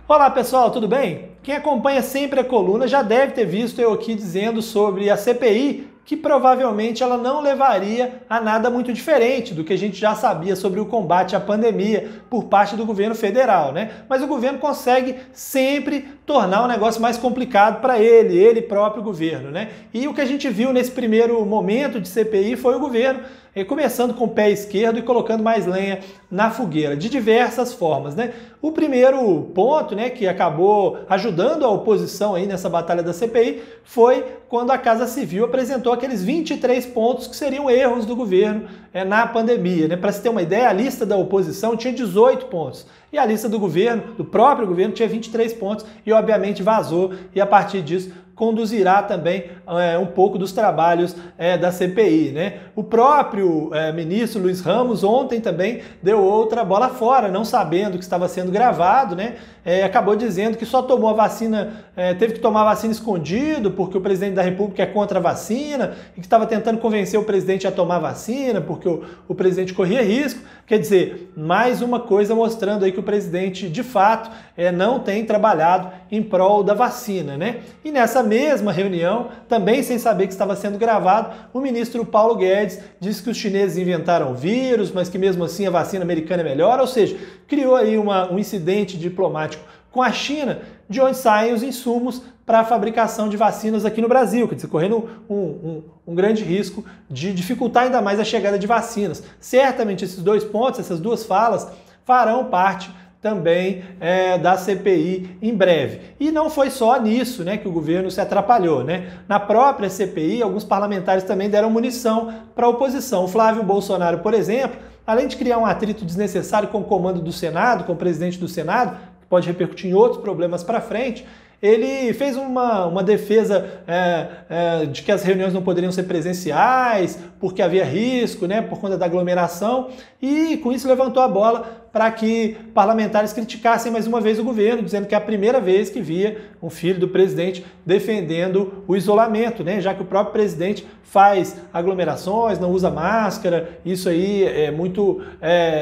Olá pessoal, tudo bem? Quem acompanha sempre a coluna já deve ter visto eu aqui dizendo sobre a CPI, que provavelmente ela não levaria a nada muito diferente do que a gente já sabia sobre o combate à pandemia por parte do governo federal, né? Mas o governo consegue sempre tornar o negócio mais complicado para ele próprio governo, né? E o que a gente viu nesse primeiro momento de CPI foi o governo começando com o pé esquerdo e colocando mais lenha na fogueira, de diversas formas, né? O primeiro ponto, né, que acabou ajudando a oposição aí nessa batalha da CPI foi quando a Casa Civil apresentou aqueles 23 pontos que seriam erros do governo na pandemia, né? Para se ter uma ideia, a lista da oposição tinha 18 pontos e a lista do governo, do próprio governo, tinha 23 pontos e obviamente vazou e a partir disso conduzirá também um pouco dos trabalhos da CPI, né? O próprio ministro Luiz Ramos ontem também deu outra bola fora, não sabendo que estava sendo gravado, né? Acabou dizendo que só tomou a vacina, teve que tomar a vacina escondido porque o presidente da República é contra a vacina e que estava tentando convencer o presidente a tomar a vacina porque o presidente corria risco. Quer dizer, mais uma coisa mostrando aí que o presidente de fato não tem trabalhado em prol da vacina, né? E nessa mesma reunião, também sem saber que estava sendo gravado, o ministro Paulo Guedes disse que os chineses inventaram o vírus, mas que mesmo assim a vacina americana é melhor, ou seja, criou aí um incidente diplomático com a China, de onde saem os insumos para a fabricação de vacinas aqui no Brasil, quer dizer, correndo um grande risco de dificultar ainda mais a chegada de vacinas. Certamente esses dois pontos, essas duas falas, farão parte também da CPI em breve. E não foi só nisso, né, que o governo se atrapalhou, né? Na própria CPI, alguns parlamentares também deram munição para a oposição. O Flávio Bolsonaro, por exemplo, além de criar um atrito desnecessário com o comando do Senado, com o presidente do Senado, que pode repercutir em outros problemas para frente, ele fez uma defesa de que as reuniões não poderiam ser presenciais, porque havia risco, né, por conta da aglomeração, e com isso levantou a bola para que parlamentares criticassem mais uma vez o governo, dizendo que é a primeira vez que via um filho do presidente defendendo o isolamento, né, já que o próprio presidente faz aglomerações, não usa máscara, isso aí é muito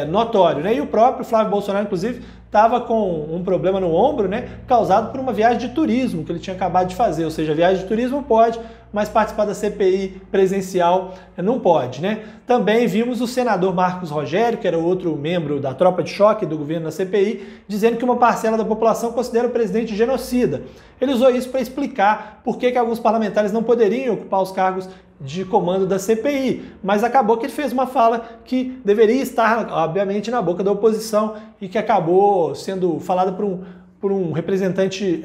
notório, né? E o próprio Flávio Bolsonaro, inclusive, estava com um problema no ombro, né, causado por uma viagem de turismo que ele tinha acabado de fazer, ou seja, viagem de turismo pode, mas participar da CPI presencial não pode, né? Também vimos o senador Marcos Rogério, que era outro membro da tropa de choque do governo na CPI, dizendo que uma parcela da população considera o presidente genocida. Ele usou isso para explicar por que alguns parlamentares não poderiam ocupar os cargos de comando da CPI, mas acabou que ele fez uma fala que deveria estar, obviamente, na boca da oposição e que acabou sendo falada por um representante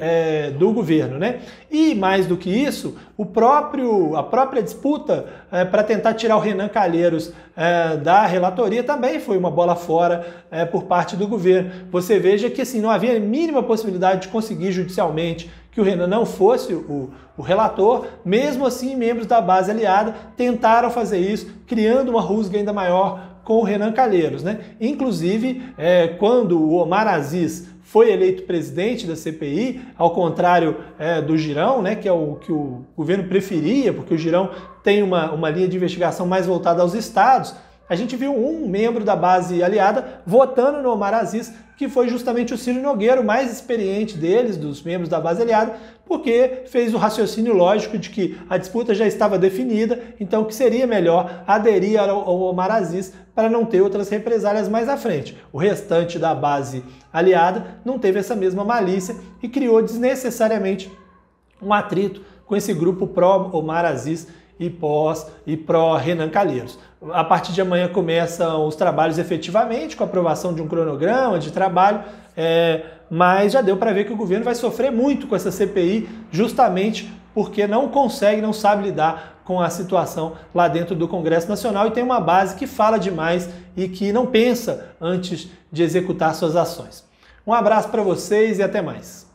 do governo, né? E mais do que isso, a própria disputa para tentar tirar o Renan Calheiros da relatoria também foi uma bola fora por parte do governo. Você veja que assim, não havia a mínima possibilidade de conseguir judicialmente que o Renan não fosse o relator, mesmo assim membros da base aliada tentaram fazer isso, criando uma rusga ainda maior com o Renan Calheiros, né? Inclusive, quando o Omar Aziz foi eleito presidente da CPI, ao contrário do Girão, né, que é o que o governo preferia, porque o Girão tem uma linha de investigação mais voltada aos estados, a gente viu um membro da base aliada votando no Omar Aziz, que foi justamente o Ciro Nogueira, o mais experiente deles, dos membros da base aliada, porque fez o raciocínio lógico de que a disputa já estava definida, então que seria melhor aderir ao Omar Aziz para não ter outras represálias mais à frente. O restante da base aliada não teve essa mesma malícia e criou desnecessariamente um atrito com esse grupo pró-Omar Aziz e pró-Renan Calheiros. A partir de amanhã começam os trabalhos efetivamente, com a aprovação de um cronograma de trabalho, mas já deu para ver que o governo vai sofrer muito com essa CPI, justamente porque não consegue, não sabe lidar com a situação lá dentro do Congresso Nacional e tem uma base que fala demais e que não pensa antes de executar suas ações. Um abraço para vocês e até mais.